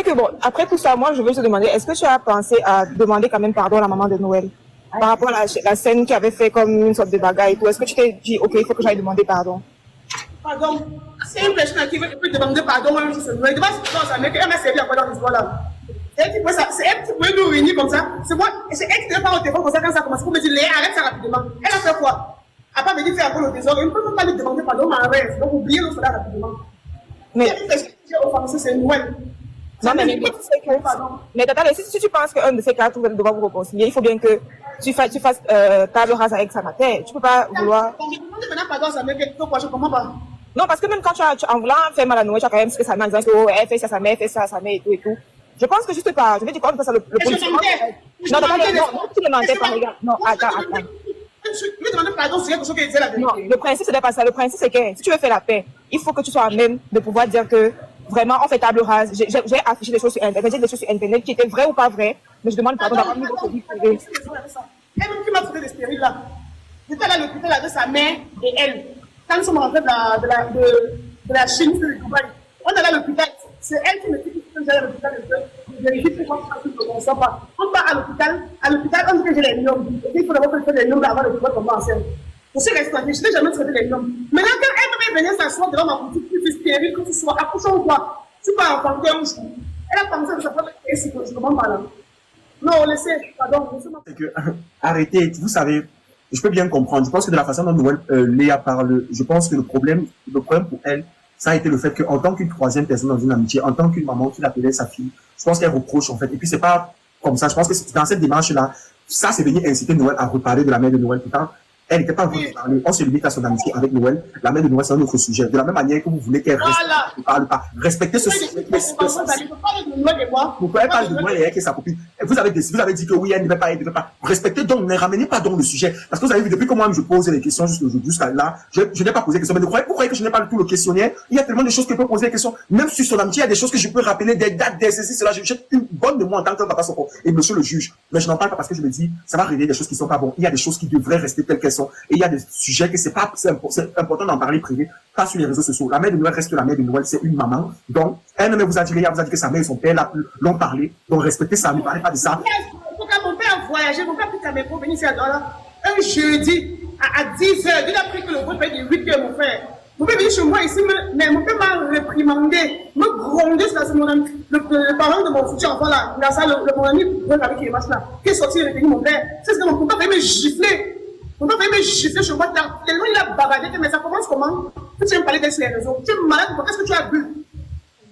vrai que bon, après tout ça, moi, je veux te demander, est-ce que tu as pensé à demander quand même pardon à la maman de Noël par rapport à la scène qui avait fait comme une sorte de bagarre et tout? Est-ce que tu t'es dit, ok, il faut que j'aille demander pardon? Pardon. C'est une personne qui veut demander pardon, moi, je sais pas. Il va sa mère, elle m'a servi à quoi dans l'histoire-là? C'est elle qui pouvait nous réunir comme ça. C'est moi, c'est elle qui ne pas au téléphone comme ça quand ça commence pour me dire, Léa, arrête ça rapidement. Elle a fait quoi? Elle n'a pas venu faire un peu le désordre. Il ne peut même pas lui demander pardon, mais arrête. Donc, oubliez le cela rapidement. Mais c'est Noël. Non, mais Tata, si tu penses qu'un de ces quatre devra vous réconcilier, il faut bien que tu fasses table rase avec sa mère. Tu peux pas vouloir. Je demande maintenant pardon à sa mère, pourquoi je comprends pas. Non, parce que même quand en voulant faire mal à Noël, tu as quand même ce que sa mère en disant que, oh, elle fait ça à sa mère, elle fait ça à sa mère et tout et tout. Je pense que juste pas, je vais dire quoi, ça le policier. Non, tu le mentais pas, regarde. Non, attends. Mais demander pardon sur quelque chose qui disait la vérité. Non, le principe, c'est pas ça. Le principe, c'est que si tu veux faire la paix, il faut que tu sois à même de pouvoir dire que vraiment, on fait table rase. J'ai affiché des choses sur Internet, qui étaient vraies ou pas vraies, mais je demande pardon d'avoir mis votre vie privée. Elle-même qui m'a traité de stérile là. J'étais à l'hôpital avec sa mère et elle. Quand nous sommes rentrés de la Chine, de Dubaï, on est à l'hôpital. C'est elle qui me dit que j'allais à l'hôpital de vérifier pourquoi on ne sait pas. On va à l'hôpital, on dit que j'ai les noms. Et il faut d'abord que je fasse les noms avant de pouvoir tomber enceinte. Je suis restée, je n'ai jamais traité les noms. Maintenant, quand elle venir s'asseoir devant ma boutique, plus stérile que tu sois, accouchant ou quoi, tu peux enfanter un jour. Elle a pensé que ça peut être psychologiquement parlant. Non, laissez, pardon, laissez-moi. C'est que, arrêtez, vous savez, je peux bien comprendre. Je pense que de la façon dont Noël Léa parle, je pense que le problème pour elle, ça a été le fait qu'en tant qu'une troisième personne dans une amitié, en tant qu'une maman qui l'appelait sa fille, je pense qu'elle reproche en fait. Et puis c'est pas comme ça. Je pense que dans cette démarche-là, ça c'est venir inciter Noël à reparler de la mère de Noël. Pourtant, elle n'était pas venue parler. On se limite à son amitié avec Noël. La mère de Noël, c'est un autre sujet. De la même manière que vous voulez qu'elle reste, ne parle pas. Respectez ce sujet. Pourquoi elle parle de Noël et elle qui est sa copine? Vous avez dit que oui, elle ne devait pas, Respectez donc, ne ramenez pas donc le sujet. Parce que vous avez vu, depuis que moi je pose les questions jusqu'à là, je n'ai pas posé de questions. Mais vous croyez que je n'ai pas tout le questionnaire? Il y a tellement de choses que je peux poser des questions. Même sur son amitié, il y a des choses que je peux rappeler, des dates, des ceci, cela. J'ai une bonne de moi en tant que papa son et monsieur le juge. Mais je n'en parle pas parce que je me dis, ça va révéler des choses qui sont pas bonnes. Il y a des choses qui devraient rester telles qu'elles sont. Et il y a des sujets que c'est important d'en parler privé, pas sur les réseaux sociaux. La mère de Noël reste la mère de Noël, c'est une maman. Donc, elle-même vous a dit que sa mère et son père l'ont parlé. Donc, respectez ça, ne parlez pas de ça. Mon père a voyagé, mon père a pris sa mère pour venir ici un jeudi à 10h. Il a pris que le groupe est de 8h, mon frère. Mon père est venu chez moi ici, mais mon père m'a réprimandé, me grondé, c'est mon ami, le parent de mon futur enfant là, mon ami, avec les matchs là, qui est sorti et retenu mon père. C'est ce que mon père a me gifler. Mon père a me gifler chez moi, tellement il a bavardé, mais ça commence comment? Tu viens me parler sur les réseaux. Tu es malade, qu'est-ce que tu as bu?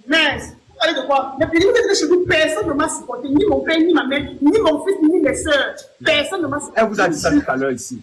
Mais, allez de quoi? Mais puis, chez nous, personne ne m'a supporté, ni mon père, ni ma mère, ni mon fils, ni mes soeurs. Personne ne m'a supporté. Elle vous a dit ça tout à l'heure ici.